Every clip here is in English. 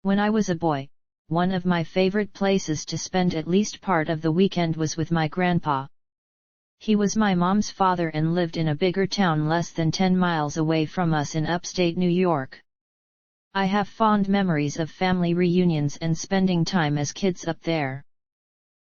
When I was a boy, one of my favorite places to spend at least part of the weekend was with my grandpa. He was my mom's father and lived in a bigger town less than 10 miles away from us in upstate New York. I have fond memories of family reunions and spending time as kids up there.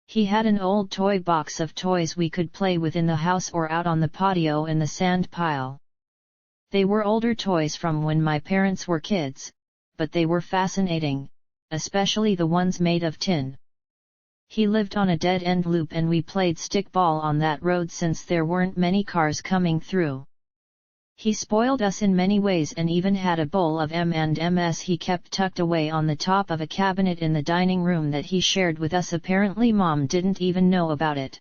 He had an old toy box of toys we could play with in the house or out on the patio in the sand pile. They were older toys from when my parents were kids, but they were fascinating, especially the ones made of tin. He lived on a dead-end loop and we played stickball on that road since there weren't many cars coming through. He spoiled us in many ways and even had a bowl of M&Ms he kept tucked away on the top of a cabinet in the dining room that he shared with us. Apparently Mom didn't even know about it.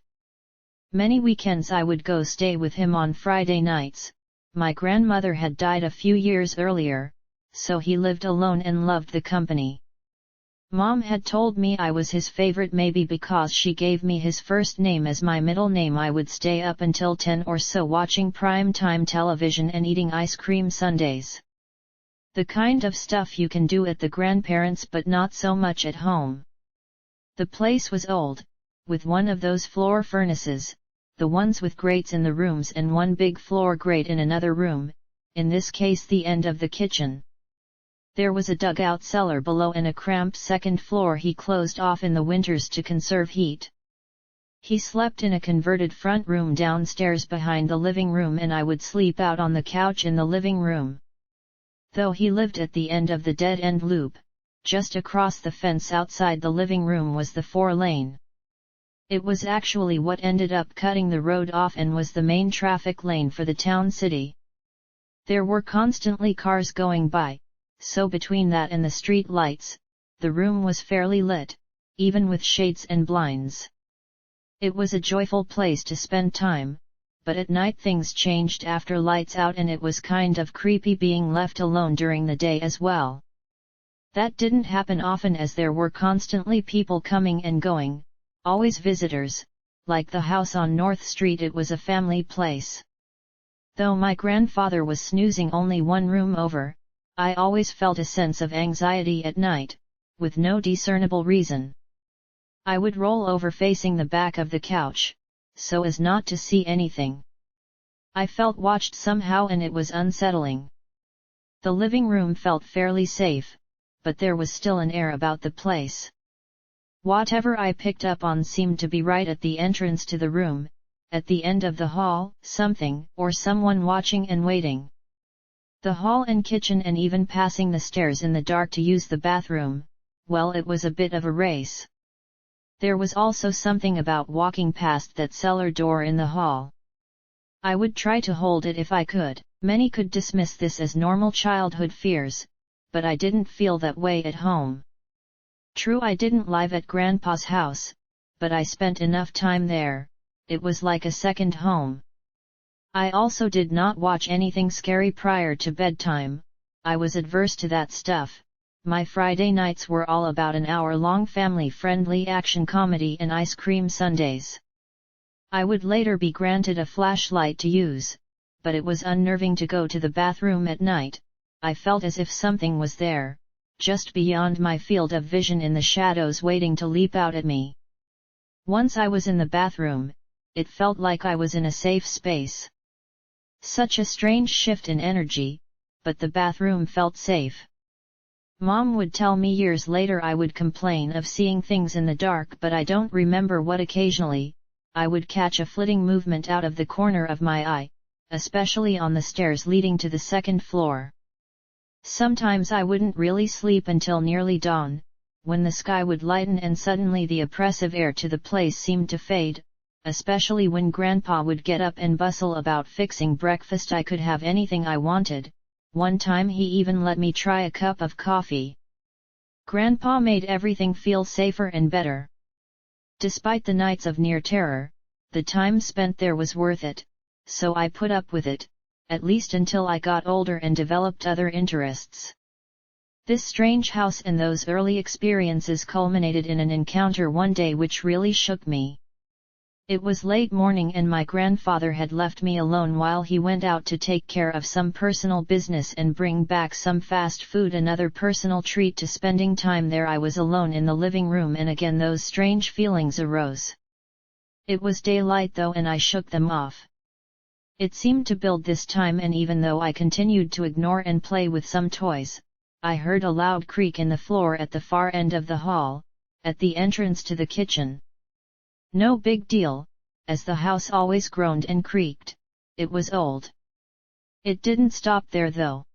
Many weekends I would go stay with him on Friday nights. My grandmother had died a few years earlier, so he lived alone and loved the company. Mom had told me I was his favorite, maybe because she gave me his first name as my middle name. I would stay up until 10 or so watching prime-time television and eating ice cream sundaes. The kind of stuff you can do at the grandparents' but not so much at home. The place was old, with one of those floor furnaces, the ones with grates in the rooms and one big floor grate in another room, in this case the end of the kitchen. There was a dugout cellar below and a cramped second floor he closed off in the winters to conserve heat. He slept in a converted front room downstairs behind the living room and I would sleep out on the couch in the living room. Though he lived at the end of the dead-end loop, just across the fence outside the living room was the 4-lane. It was actually what ended up cutting the road off and was the main traffic lane for the town city. There were constantly cars going by, so between that and the street lights, the room was fairly lit, even with shades and blinds. It was a joyful place to spend time, but at night things changed after lights out and it was kind of creepy being left alone during the day as well. That didn't happen often as there were constantly people coming and going, always visitors. Like the house on North Street, it was a family place. Though my grandfather was snoozing only one room over, I always felt a sense of anxiety at night, with no discernible reason. I would roll over facing the back of the couch, so as not to see anything. I felt watched somehow and it was unsettling. The living room felt fairly safe, but there was still an air about the place. Whatever I picked up on seemed to be right at the entrance to the room, at the end of the hall, something or someone watching and waiting. The hall and kitchen and even passing the stairs in the dark to use the bathroom, well, it was a bit of a race. There was also something about walking past that cellar door in the hall. I would try to hold it if I could. Many could dismiss this as normal childhood fears, but I didn't feel that way at home. True, I didn't live at Grandpa's house, but I spent enough time there, it was like a second home. I also did not watch anything scary prior to bedtime. I was adverse to that stuff. My Friday nights were all about an hour-long family-friendly action comedy and ice cream sundaes. I would later be granted a flashlight to use, but it was unnerving to go to the bathroom at night. I felt as if something was there, just beyond my field of vision in the shadows waiting to leap out at me. Once I was in the bathroom, it felt like I was in a safe space. Such a strange shift in energy, but the bathroom felt safe. Mom would tell me years later I would complain of seeing things in the dark, but I don't remember what. Occasionally, I would catch a flitting movement out of the corner of my eye, especially on the stairs leading to the second floor. Sometimes I wouldn't really sleep until nearly dawn, when the sky would lighten and suddenly the oppressive air to the place seemed to fade. Especially when Grandpa would get up and bustle about fixing breakfast. I could have anything I wanted. One time he even let me try a cup of coffee. Grandpa made everything feel safer and better. Despite the nights of near terror, the time spent there was worth it, so I put up with it, at least until I got older and developed other interests. This strange house and those early experiences culminated in an encounter one day which really shook me. It was late morning and my grandfather had left me alone while he went out to take care of some personal business and bring back some fast food, another personal treat to spending time there. I was alone in the living room and again those strange feelings arose. It was daylight though and I shook them off. It seemed to build this time, and even though I continued to ignore and play with some toys, I heard a loud creak in the floor at the far end of the hall, at the entrance to the kitchen. No big deal, as the house always groaned and creaked. It was old. It didn't stop there though.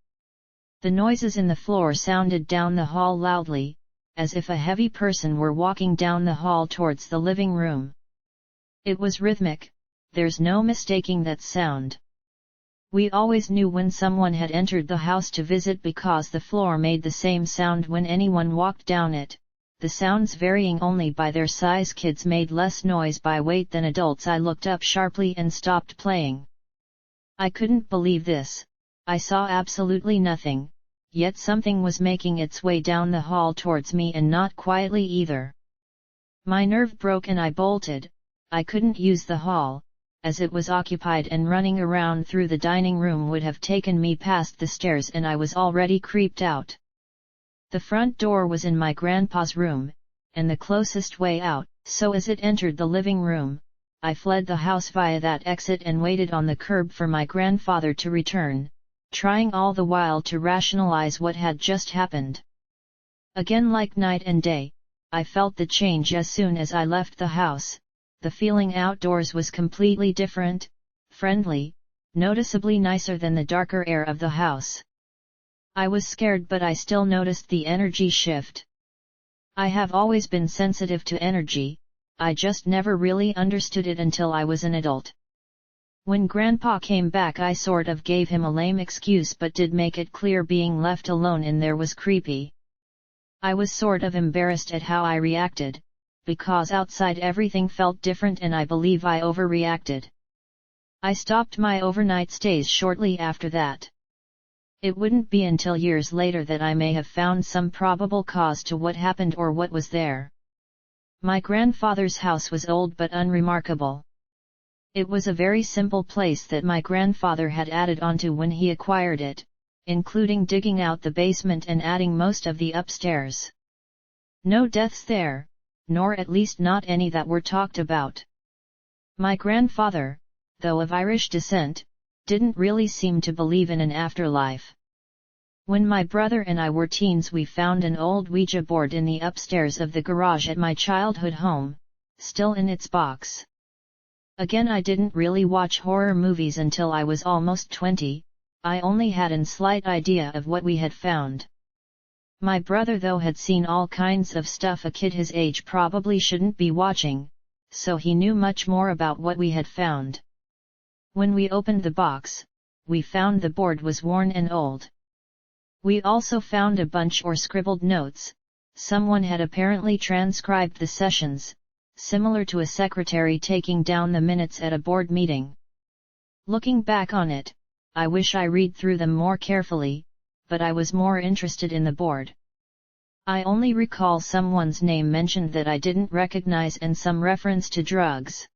The noises in the floor sounded down the hall loudly, as if a heavy person were walking down the hall towards the living room. It was rhythmic, there's no mistaking that sound. We always knew when someone had entered the house to visit because the floor made the same sound when anyone walked down it. The sounds varying only by their size. Kids made less noise by weight than adults. I looked up sharply and stopped playing. I couldn't believe this. I saw absolutely nothing, yet something was making its way down the hall towards me, and not quietly either. My nerve broke and I bolted. I couldn't use the hall, as it was occupied, and running around through the dining room would have taken me past the stairs and I was already creeped out. The front door was in my grandpa's room, and the closest way out, so as it entered the living room, I fled the house via that exit and waited on the curb for my grandfather to return, trying all the while to rationalize what had just happened. Again, like night and day, I felt the change as soon as I left the house. The feeling outdoors was completely different, friendly, noticeably nicer than the darker air of the house. I was scared, but I still noticed the energy shift. I have always been sensitive to energy, I just never really understood it until I was an adult. When Grandpa came back I sort of gave him a lame excuse but did make it clear being left alone in there was creepy. I was sort of embarrassed at how I reacted, because outside everything felt different and I believe I overreacted. I stopped my overnight stays shortly after that. It wouldn't be until years later that I may have found some probable cause to what happened or what was there. My grandfather's house was old but unremarkable. It was a very simple place that my grandfather had added onto when he acquired it, including digging out the basement and adding most of the upstairs. No deaths there, nor at least not any that were talked about. My grandfather, though of Irish descent, didn't really seem to believe in an afterlife. When my brother and I were teens we found an old Ouija board in the upstairs of the garage at my childhood home, still in its box. Again, I didn't really watch horror movies until I was almost 20, I only had a slight idea of what we had found. My brother though had seen all kinds of stuff a kid his age probably shouldn't be watching, so he knew much more about what we had found. When we opened the box, we found the board was worn and old. We also found a bunch or scribbled notes. Someone had apparently transcribed the sessions, similar to a secretary taking down the minutes at a board meeting. Looking back on it, I wish I read through them more carefully, but I was more interested in the board. I only recall someone's name mentioned that I didn't recognize and some reference to drugs.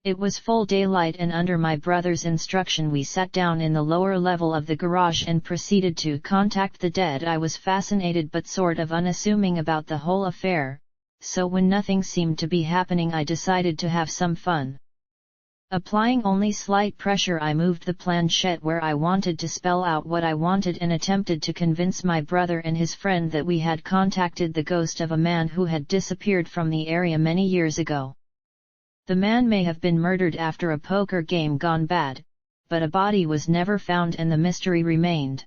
It was full daylight and under my brother's instruction we sat down in the lower level of the garage and proceeded to contact the dead. I was fascinated but sort of unassuming about the whole affair, so when nothing seemed to be happening I decided to have some fun. Applying only slight pressure I moved the planchette where I wanted to spell out what I wanted and attempted to convince my brother and his friend that we had contacted the ghost of a man who had disappeared from the area many years ago. The man may have been murdered after a poker game gone bad, but a body was never found and the mystery remained.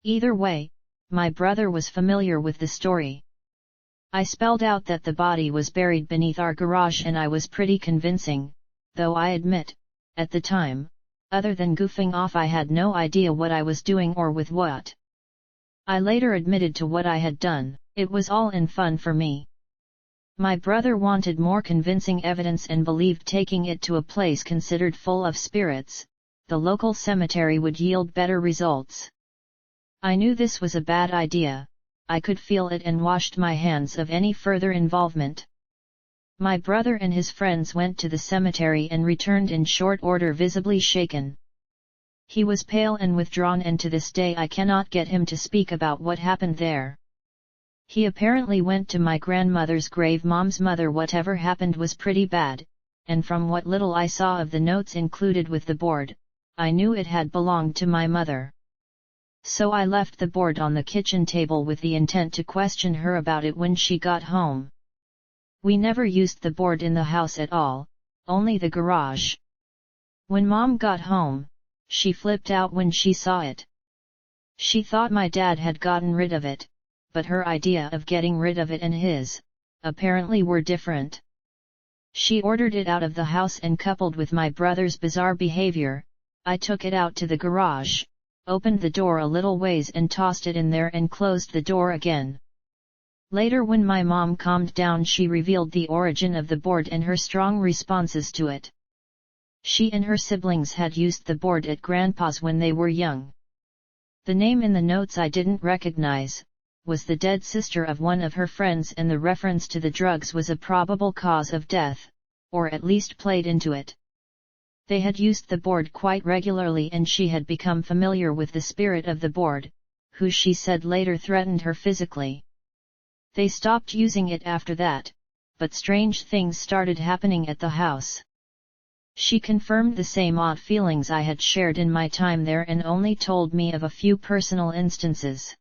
Either way, my brother was familiar with the story. I spelled out that the body was buried beneath our garage and I was pretty convincing, though I admit, at the time, other than goofing off I had no idea what I was doing or with what. I later admitted to what I had done, it was all in fun for me. My brother wanted more convincing evidence and believed taking it to a place considered full of spirits, the local cemetery, would yield better results. I knew this was a bad idea, I could feel it and washed my hands of any further involvement. My brother and his friends went to the cemetery and returned in short order, visibly shaken. He was pale and withdrawn, and to this day I cannot get him to speak about what happened there. He apparently went to my grandmother's grave, Mom's mother. Whatever happened was pretty bad, and from what little I saw of the notes included with the board, I knew it had belonged to my mother. So I left the board on the kitchen table with the intent to question her about it when she got home. We never used the board in the house at all, only the garage. When Mom got home, she flipped out when she saw it. She thought my dad had gotten rid of it, but her idea of getting rid of it and his, apparently were different. She ordered it out of the house, and coupled with my brother's bizarre behavior, I took it out to the garage, opened the door a little ways and tossed it in there and closed the door again. Later, when my mom calmed down, she revealed the origin of the board and her strong responses to it. She and her siblings had used the board at Grandpa's when they were young. The name in the notes I didn't recognize, was the dead sister of one of her friends, and the reference to the drugs was a probable cause of death, or at least played into it. They had used the board quite regularly, and she had become familiar with the spirit of the board, who she said later threatened her physically. They stopped using it after that, but strange things started happening at the house. She confirmed the same odd feelings I had shared in my time there, and only told me of a few personal instances.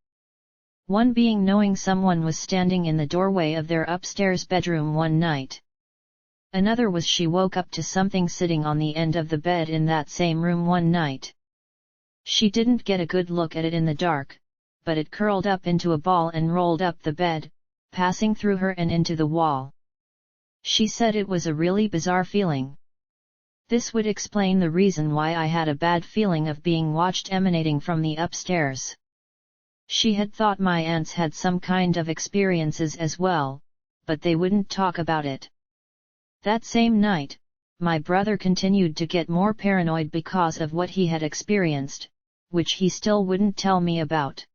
One being knowing someone was standing in the doorway of their upstairs bedroom one night. Another was she woke up to something sitting on the end of the bed in that same room one night. She didn't get a good look at it in the dark, but it curled up into a ball and rolled up the bed, passing through her and into the wall. She said it was a really bizarre feeling. This would explain the reason why I had a bad feeling of being watched emanating from the upstairs. She had thought my aunts had some kind of experiences as well, but they wouldn't talk about it. That same night, my brother continued to get more paranoid because of what he had experienced, which he still wouldn't tell me about.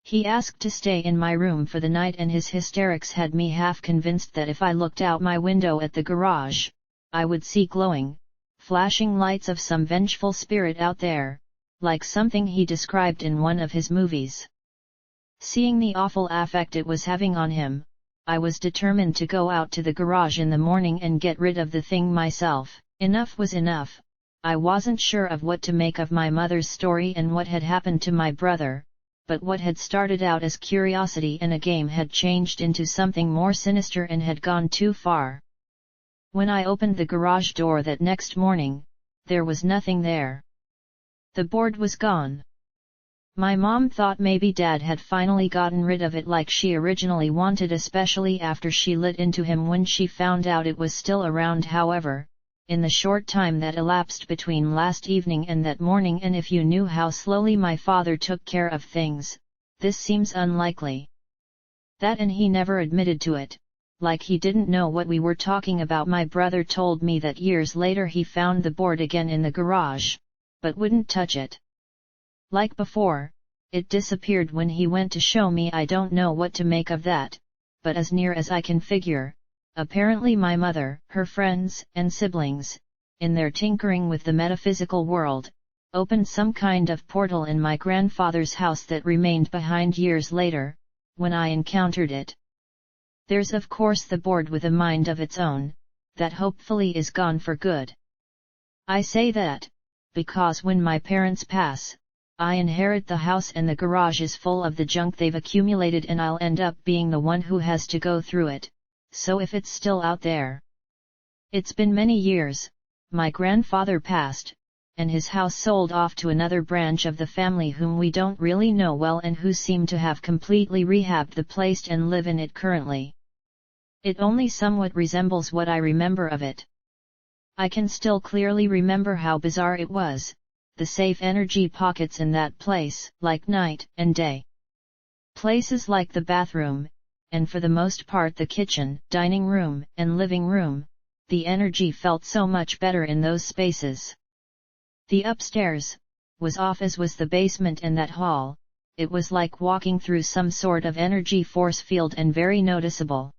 He asked to stay in my room for the night, and his hysterics had me half convinced that if I looked out my window at the garage, I would see glowing, flashing lights of some vengeful spirit out there, like something he described in one of his movies. Seeing the awful effect it was having on him, I was determined to go out to the garage in the morning and get rid of the thing myself. Enough was enough. I wasn't sure of what to make of my mother's story and what had happened to my brother, but what had started out as curiosity and a game had changed into something more sinister and had gone too far. When I opened the garage door that next morning, there was nothing there. The board was gone. My mom thought maybe Dad had finally gotten rid of it like she originally wanted, especially after she lit into him when she found out it was still around. However, in the short time that elapsed between last evening and that morning, and if you knew how slowly my father took care of things, this seems unlikely. That, and he never admitted to it, like he didn't know what we were talking about. My brother told me that years later he found the board again in the garage, but wouldn't touch it. Like before, it disappeared when he went to show me. I don't know what to make of that, but as near as I can figure, apparently my mother, her friends and siblings, in their tinkering with the metaphysical world, opened some kind of portal in my grandfather's house that remained behind years later, when I encountered it. There's of course the board with a mind of its own, that hopefully is gone for good. I say that, because when my parents pass, I inherit the house and the garage is full of the junk they've accumulated, and I'll end up being the one who has to go through it. So if it's still out there. It's been many years. My grandfather passed, and his house sold off to another branch of the family whom we don't really know well and who seem to have completely rehabbed the place and live in it currently. It only somewhat resembles what I remember of it. I can still clearly remember how bizarre it was, the safe energy pockets in that place, like night and day. Places like the bathroom, and for the most part the kitchen, dining room, and living room, the energy felt so much better in those spaces. The upstairs was off, as was the basement and that hall. It was like walking through some sort of energy force field, and very noticeable.